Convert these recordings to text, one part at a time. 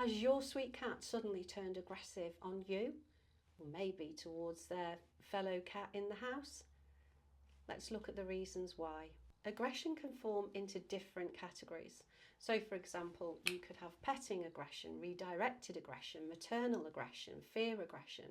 Has your sweet cat suddenly turned aggressive on you? Or maybe towards their fellow cat in the house? Let's look at the reasons why. Aggression can form into different categories. So for example, you could have petting aggression, redirected aggression, maternal aggression, fear aggression.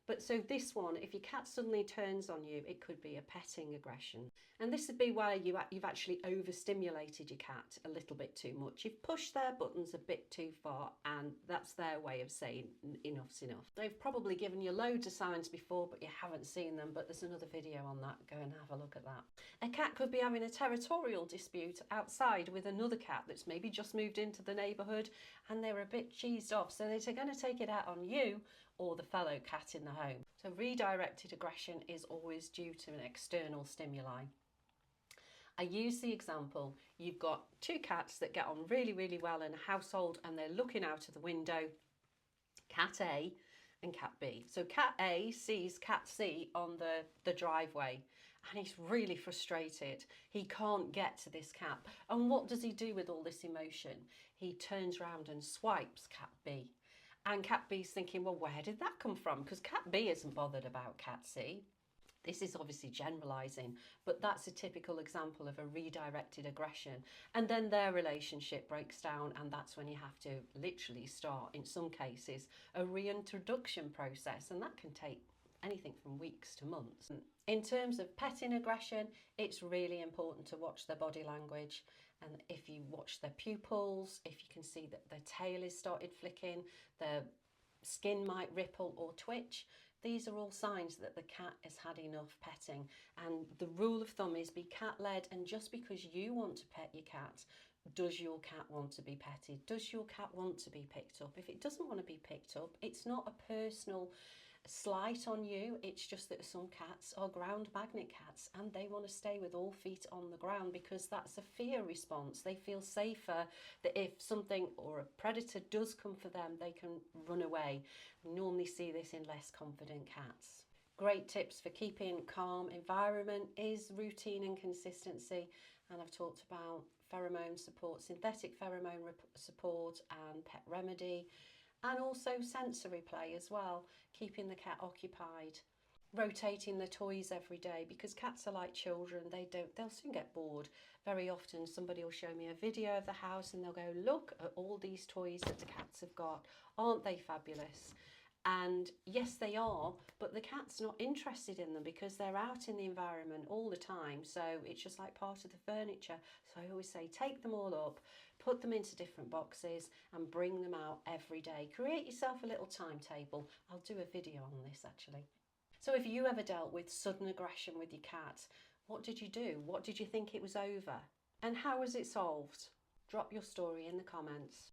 But so this one, if your cat suddenly turns on you, it could be a petting aggression. And this would be where you've actually overstimulated your cat a little bit too much. You've pushed their buttons a bit too far, and that's their way of saying enough's enough. They've probably given you loads of signs before, but you haven't seen them, but there's another video on that. Go and have a look at that. A cat could be having a territorial dispute outside with another cat that's maybe just moved into the neighbourhood, and they're a bit cheesed off, so they're going to take it out on you or the fellow cat in the home. So redirected aggression is always due to an external stimuli. I use the example, you've got two cats that get on really, really well in a household and they're looking out of the window, cat A and cat B. So cat A sees cat C on the driveway and he's really frustrated. He can't get to this cat. And what does he do with all this emotion? He turns around and swipes cat B. And cat B's thinking, well, where did that come from? Because cat B isn't bothered about cat C. This is obviously generalising, but that's a typical example of a redirected aggression. And then their relationship breaks down, and that's when you have to literally start, in some cases, a reintroduction process, and that can take anything from weeks to months. In terms of petting aggression, it's really important to watch their body language, and if you watch their pupils, if you can see that their tail is started flicking, their skin might ripple or twitch, these are all signs that the cat has had enough petting. And the rule of thumb is be cat-led, and just because you want to pet your cat, does your cat want to be petted? Does your cat want to be picked up? If it doesn't want to be picked up, it's not a personal slight on you, it's just that some cats are ground magnet cats and they want to stay with all feet on the ground because that's a fear response. They feel safer that if something or a predator does come for them, they can run away. We normally see this in less confident cats. Great tips for keeping calm environment is routine and consistency, and I've talked about pheromone support, synthetic pheromone support and pet remedy, and also sensory play as well, keeping the cat occupied. Rotating the toys every day, because cats are like children, they'll soon get bored. Very often somebody will show me a video of the house and they'll go, look at all these toys that the cats have got, aren't they fabulous? And yes, they are, but the cat's not interested in them because they're out in the environment all the time. So it's just like part of the furniture. So I always say, take them all up, put them into different boxes and bring them out every day. Create yourself a little timetable. I'll do a video on this actually. So if you ever dealt with sudden aggression with your cat, what did you do? What did you think it was over? And how was it solved? Drop your story in the comments.